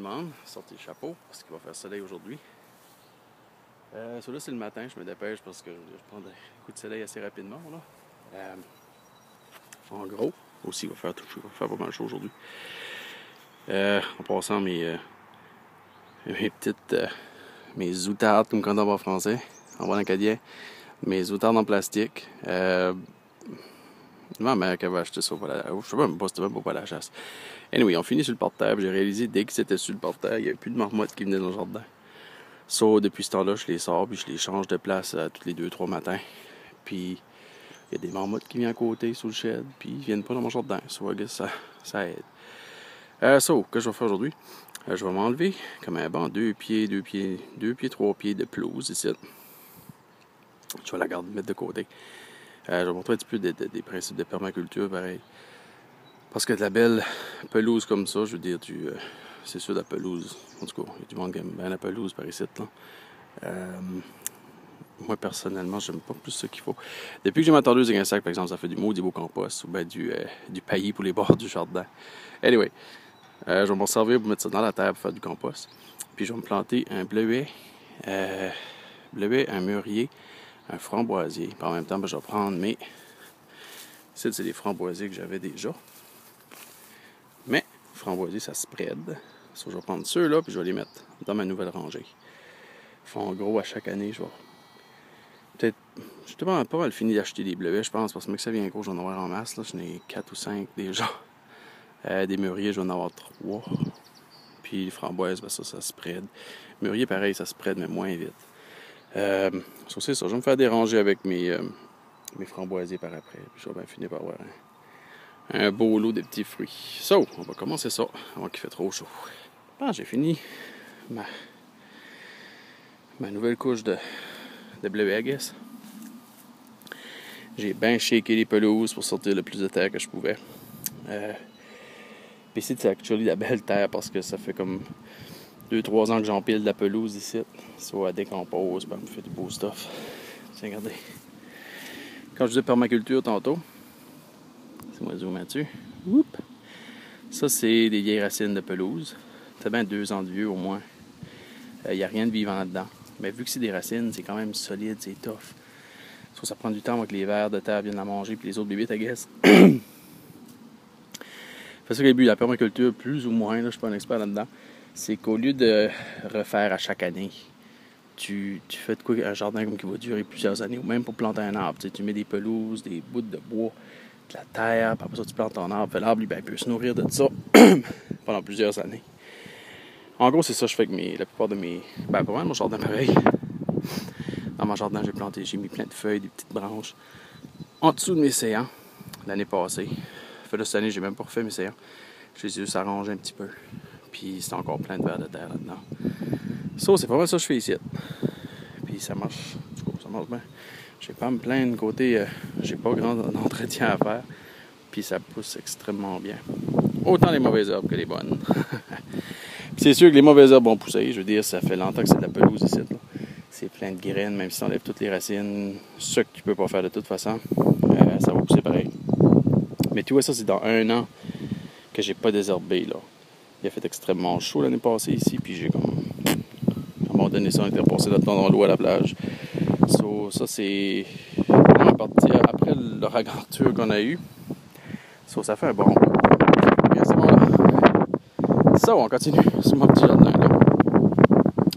monde, sortez le chapeau parce qu'il va faire soleil aujourd'hui. Là c'est le matin, je me dépêche parce que je prends des coups de soleil assez rapidement. Là. En gros, aussi il va faire pas mal chaud aujourd'hui. En passant mes petites mes outardes, comme quand on va en français, en bon acadien, mes outardes en plastique. Ma mère qui avait acheté ça pour la... Je sais même pas, c'était même pas la chasse. Anyway, on finit sur le porte-terre. J'ai réalisé dès que c'était sur le porte-terre, il n'y avait plus de marmottes qui venaient dans le jardin. Depuis ce temps-là, je les sors puis je les change de place tous les 2-3 matins. Puis il y a des marmottes qui viennent à côté sous le shed, puis ils viennent pas dans mon jardin. Ça aide. Que je vais faire aujourd'hui? Je vais m'enlever comme un banc 3 pieds de pelouse ici. Je vais la garder, mettre de côté. Je vais montrer un petit peu des principes de permaculture, pareil. Parce que de la belle pelouse comme ça, je veux dire, c'est sûr de la pelouse. En tout cas, il y a du monde qui aime bien la pelouse par ici. Là. Moi, personnellement, j'aime pas plus ce qu'il faut. Depuis que j'ai ma tondeuse avec un sac, par exemple, ça fait du maudit beau compost ou bien du paillis pour les bords du jardin. Anyway, je vais m'en servir pour mettre ça dans la terre pour faire du compost. Puis je vais me planter un bleuet, un mûrier, un framboisier. Puis en même temps, je vais prendre mes... Ici, c'est des framboisiers que j'avais déjà. Mais, framboisiers, ça spread. Je vais prendre ceux-là, puis je vais les mettre dans ma nouvelle rangée. En gros, à chaque année, je vais... Peut-être... Je suis pas mal fini d'acheter des bleuets, je pense, parce que ça vient gros, je vais en avoir en masse. Là. J'en ai 4 ou 5 déjà. Des mûriers, je vais en avoir 3. Puis les framboises, ça spread. Mûrier, pareil, ça spread, mais moins vite. C'est ça, je vais me faire déranger avec mes framboisiers par après. Puis je vais bien finir par avoir un beau lot de petits fruits. On va commencer ça avant qu'il fait trop chaud. Bon, j'ai fini ma nouvelle couche de bleuet, I guess. J'ai bien shaké les pelouses pour sortir le plus de terre que je pouvais. Puis ici, c'est actually la belle terre parce que ça fait comme 2-3 ans que j'empile de la pelouse ici. Soit elle décompose, ben, elle me fait du beau stuff. Tiens, regardez. Quand je disais permaculture tantôt, c'est moi zoomer dessus. Ça, c'est des vieilles racines de pelouse. Ça bien 2 ans de vieux au moins. Il n'y a rien de vivant là-dedans. Mais vu que c'est des racines, c'est quand même solide, c'est tough. Ça prend du temps avant que les vers de terre viennent la manger, puis les autres bébites, I guess. C'est ça que le but de la permaculture, plus ou moins, là, je ne suis pas un expert là-dedans, c'est qu'au lieu de refaire à chaque année, tu fais de quoi un jardin comme qui va durer plusieurs années, ou même pour planter un arbre. Tu mets des pelouses, des bouts de bois, de la terre, puis après ça, tu plantes ton arbre. Puis l'arbre, lui, il peut se nourrir de ça pendant plusieurs années. En gros, c'est ça que je fais avec la plupart de mes... pas mal mon jardin pareil. Dans mon jardin, j'ai mis plein de feuilles, des petites branches. En dessous de mes séants, l'année passée. Cette année, j'ai même pas refait mes séants. Je les ai juste arrangés un petit peu. Puis c'est encore plein de vers de terre là-dedans. C'est pas mal ça que je fais ici. Puis ça marche. Ça marche bien. J'ai pas à me plaindre côté... j'ai pas grand entretien à faire. Puis ça pousse extrêmement bien. Autant les mauvaises herbes que les bonnes. Puis c'est sûr que les mauvaises herbes vont pousser. Je veux dire, ça fait longtemps que c'est de la pelouse ici. Là. C'est plein de graines, même si tu enlèves toutes les racines. Ce que tu peux pas faire de toute façon, ça va pousser pareil. Mais tu vois, ça, c'est dans 1 an que j'ai pas désherbé, là. Il a fait extrêmement chaud l'année passée ici, puis j'ai comme... À un moment donné, ça, on était repassé notre temps dans l'eau à la plage. Ça, c'est... À partir après l'ouragan qu'on a eu. Ça fait un bon bout. C'est bon, là. On continue sur mon petit jardin, là.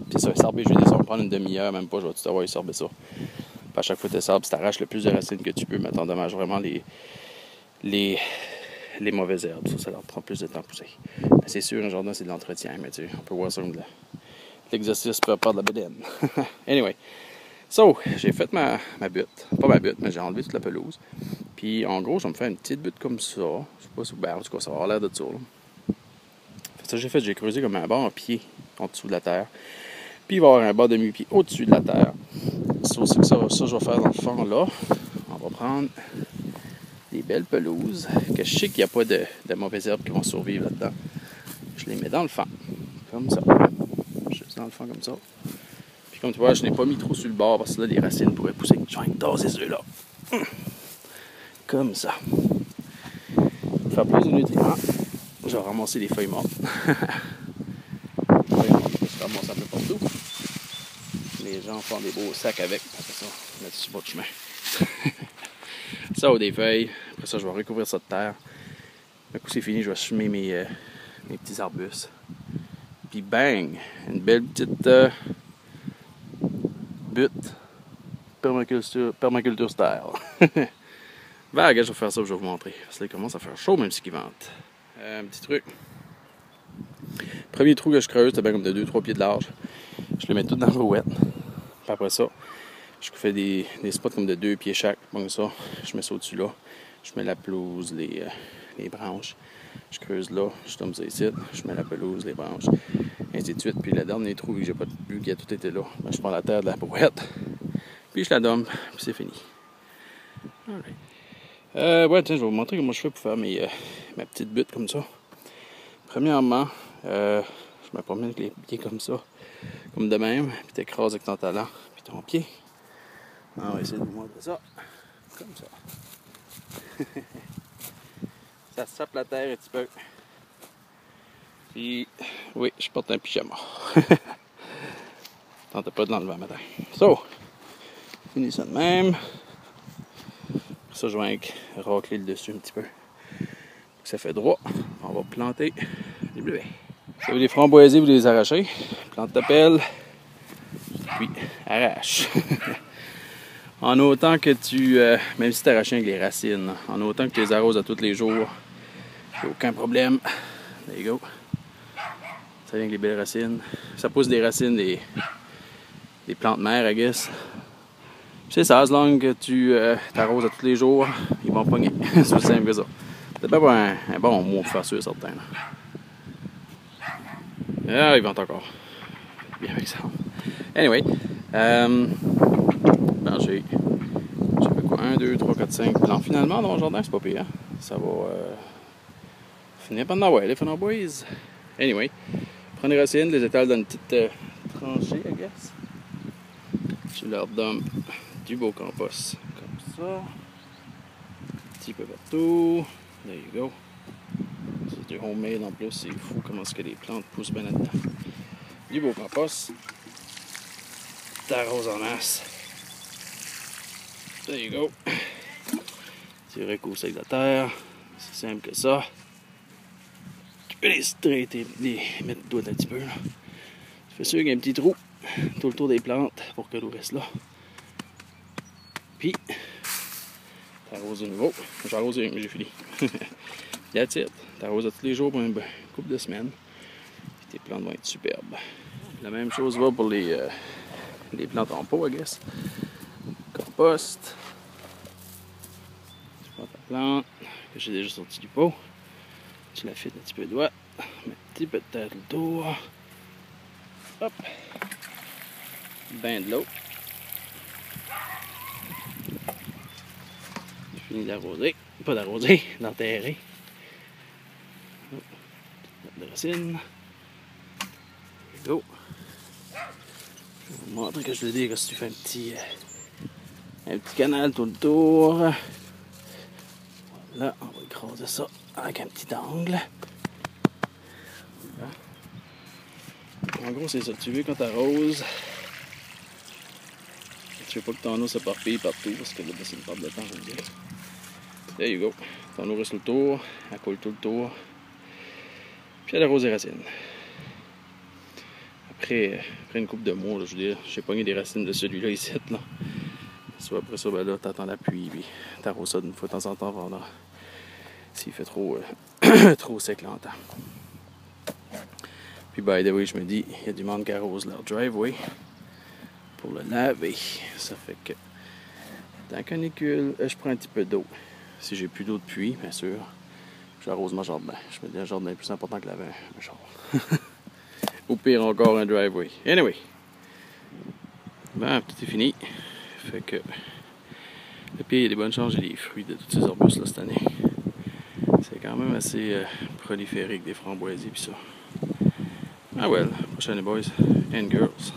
Puis ça, sarber, je vais dire, ça va prendre une demi-heure, même pas, je vais tout avoir sorber ça. Puis à chaque fois que tu sarbes, tu t'arraches le plus de racines que tu peux, mais t'endommages vraiment les mauvaises herbes. Ça leur prend plus de temps à pousser. Mais c'est sûr, un jardin, c'est de l'entretien, mais tu sais, on peut voir ça comme de l'exercice pour faire de la bédaine. Anyway. J'ai fait ma butte. Pas ma butte, mais j'ai enlevé toute la pelouse. Puis, en gros, je vais me faire une petite butte comme ça. Je sais pas si... en tout cas, ça va avoir l'air de ça, là. Ça, j'ai creusé comme un bord en pied en dessous de la terre. Puis, il va y avoir un bord de mi-pied au-dessus de la terre. Ça, je vais faire dans le fond, là. On va prendre des belles pelouses, que je sais qu'il n'y a pas de mauvaises herbes qui vont survivre là-dedans. Je les mets dans le fond, comme ça. Je les mets dans le fond comme ça. Puis comme tu vois, je n'ai pas mis trop sur le bord parce que là, les racines pourraient pousser. Je vais tasser ceux-là. Comme ça. Pour faire plus de nutriments, je vais ramasser les feuilles mortes. ramasser un peu partout. Les gens font des beaux sacs avec. Après ça, mettre sur votre chemin. Ça ou des feuilles. Après ça, je vais recouvrir ça de terre. Un coup c'est fini, je vais semer mes petits arbustes. Puis bang! Une belle petite butte. Permaculture style. Ben, regarde, je vais faire ça, je vais vous montrer. Parce que là, il commence à faire chaud, même si il vente. Un petit truc. Premier trou que je creuse, c'est bien comme de 2-3 pieds de large. Je le mets tout dans la brouette. Puis après ça, je fais des spots comme de 2 pieds chaque. Comme ça, je mets ça au-dessus là. Je mets la pelouse, les branches. Je creuse là, je tombe ça ici. Je mets la pelouse, les branches. Ainsi de suite. Puis le dernier trou, vu que j'ai pas vu qu'il a tout été là, ben, je prends la terre de la brouette. Puis je la domme, puis c'est fini. Alright. Ouais, tiens, je vais vous montrer comment je fais pour faire ma petite butte comme ça. Premièrement, je me promène avec les pieds comme ça, comme de même, puis t'écrases avec ton talon, puis ton pied. On va essayer de vous montrer ça, comme ça. Ça sape la terre un petit peu. Puis, oui, je porte un pyjama. Tentez pas de l'enlever un matin. So, finis ça de même. Ça, je vais racler le dessus un petit peu. Ça fait droit. On va planter des bleuets. Si vous les framboisiers, vous les arrachez. Plante ta pelle. Puis, arrache. En autant que tu... même si tu arraches avec les racines, en autant que tu les arroses à tous les jours, il n'y a aucun problème. There you go. Ça vient avec les belles racines. Ça pousse des racines des plantes mères, I guess. C'est ça, as long que tu t'arroses à tous les jours, ils vont pogner. C'est aussi simple que ça. C'est pas un bon mot pour faire sûr, certains. Ah, ils vont encore. Bien avec ça. Anyway. Ben, j'ai fait quoi? 1, 2, 3, 4, 5 plants. Finalement, dans mon jardin, c'est pas pire. Hein? Ça va finir par en avoir, les framboises. Anyway. Prends les racines, les étales dans une petite tranchée, I guess. Je leur donne du beau compost, comme ça. Un petit peu partout. There you go. C'est du homemade en plus, c'est fou comment est-ce que les plantes poussent bien là-dedans. Du beau compost. T'arroses en masse. There you go. Tu recousses avec la terre. C'est simple que ça. Tu peux les straighter, les mettre le doigt un petit peu. Là. Tu fais sûr qu'il y a un petit trou tout le tour des plantes pour que l'eau reste là. Puis, t'arroses de nouveau. J'ai arrosé, mais j'ai fini. That's it. T'arroses tous les jours pour une couple de semaines. Puis tes plantes vont être superbes. La même chose va pour les plantes en pot, I guess. Compost. Tu prends ta plante que j'ai déjà sorti du pot. Tu la fites un petit peu de doigt. Mets un petit peu de terre autour. Hop. Ben de l'eau. Je finis d'arroser. Pas d'arroser, d'enterrer. De racines. Go. Je vais vous montrer que je veux dire que si tu fais un petit canal tout le tour. Voilà, on va écraser ça avec un petit angle. Voilà. En gros, c'est ça. Tu veux quand tu arroses, tu veux pas que ton eau s'éparpille partout parce que là, c'est une perte de temps. There you go. Ton eau reste le tour, elle coule tout le tour. Puis elle arrose les racines. Après une couple de mois, là, je veux dire, j'ai pogné des racines de celui-là ici. Là. Soit après ça, ben là, t'attends la pluie, puis t'arroses ça d'une fois de temps en temps pendant s'il fait trop, trop sec longtemps. Puis by the way, je me dis, il y a du monde qui arrose leur driveway pour le laver. Ça fait que dans la canicule, je prends un petit peu d'eau. Si j'ai plus d'eau de pluie, bien sûr, j'arrose mon jardin. Je me dis un jardin est plus important que laver un jardin. Ou pire encore, un driveway. Anyway. Ben, tout est fini. Fait que le pire, il y a des bonnes chances, j'ai les fruits de tous ces arbustes là cette année. C'est quand même assez proliféré avec des framboisiers pis ça. Ah well, prochaine boys and girls.